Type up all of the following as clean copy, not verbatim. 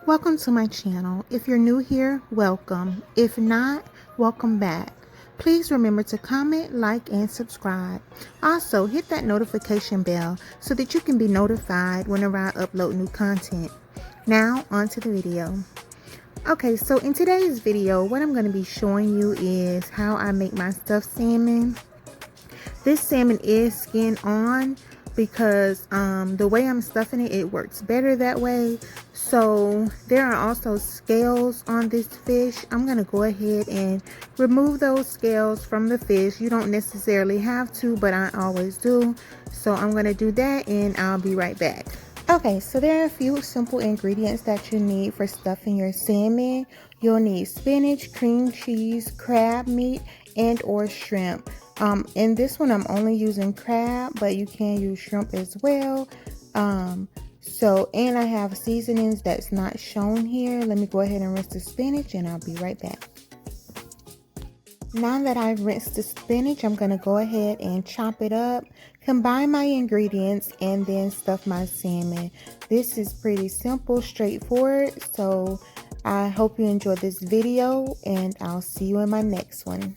Welcome to my channel. If you're new here, welcome. If not, welcome back. Please remember to comment, like, and subscribe. Also, hit that notification bell so that you can be notified whenever I upload new content. Now, on to the video. Okay, so in today's video, what I'm going to be showing you is how I make my stuffed salmon. This salmon is skin on because the way I'm stuffing it, it works better that way. So there are also scales on this fish. I'm going to go ahead and remove those scales from the fish. You don't necessarily have to, but I always do. So I'm going to do that and I'll be right back. Okay, so there are a few simple ingredients that you need for stuffing your salmon. You'll need spinach, cream cheese, crab meat, and or shrimp. In this one, I'm only using crab, but you can use shrimp as well. And I have seasonings that's not shown here. Let me go ahead and rinse the spinach and I'll be right back. Now that I've rinsed the spinach, I'm going to go ahead and chop it up, combine my ingredients, and then stuff my salmon. This is pretty simple, straightforward, so I hope you enjoyed this video, and I'll see you in my next one.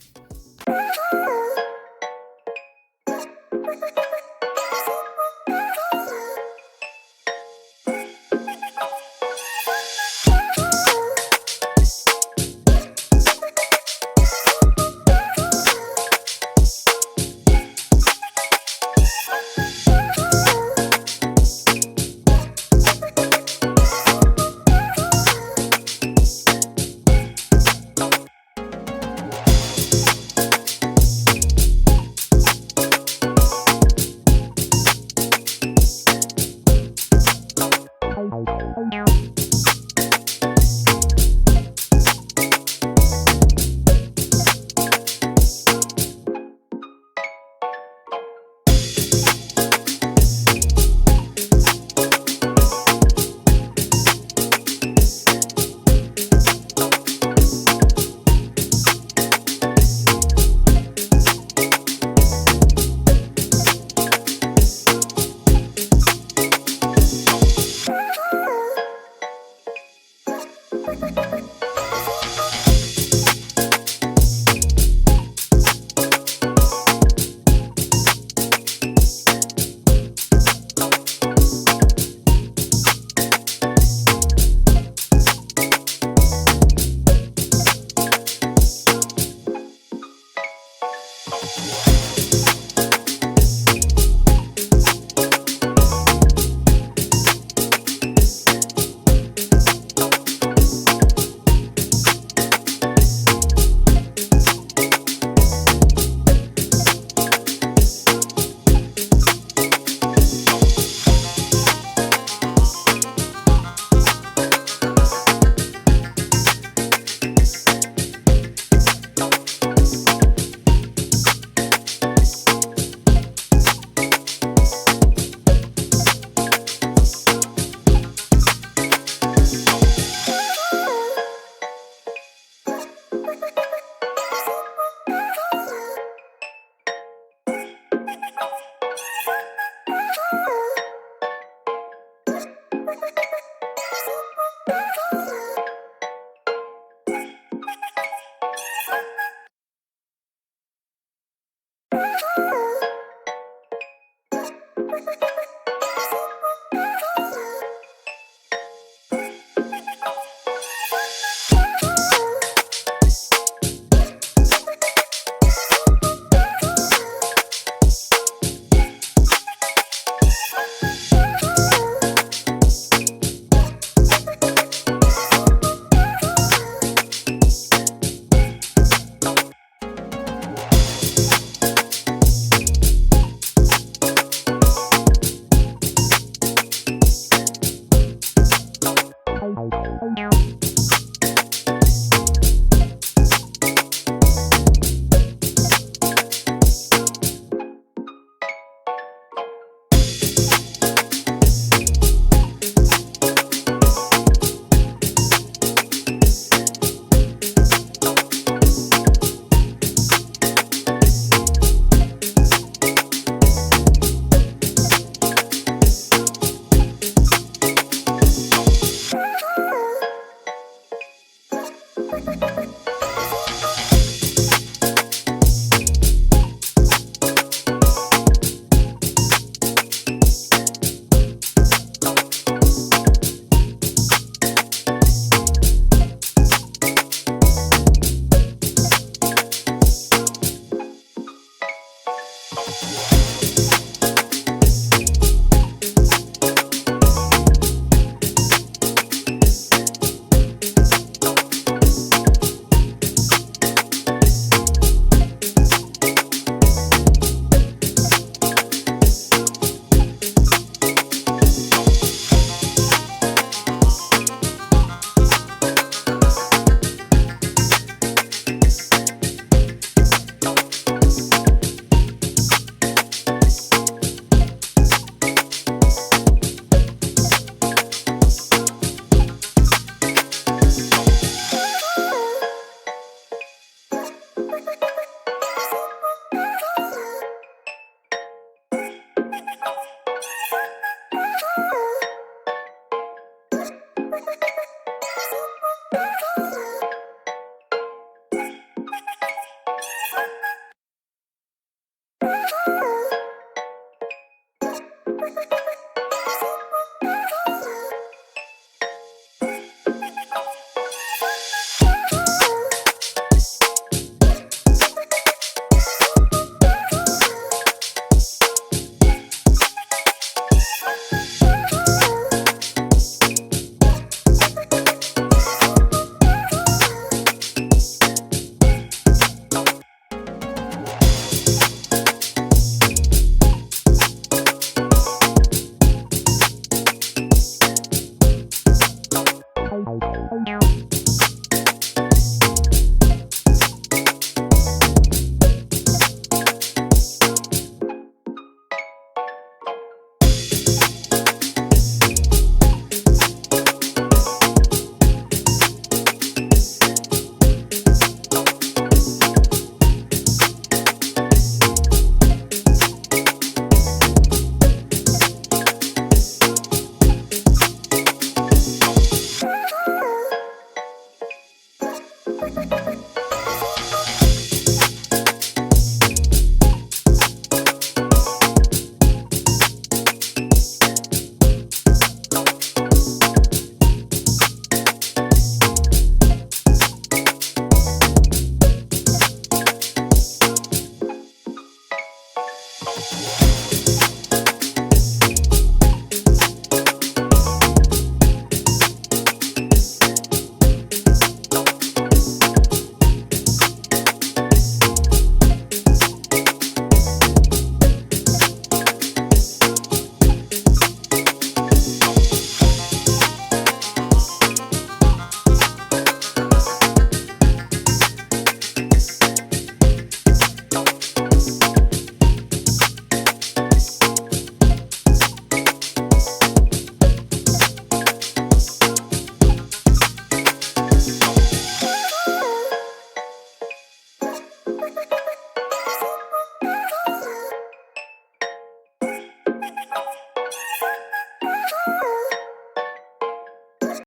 Meow.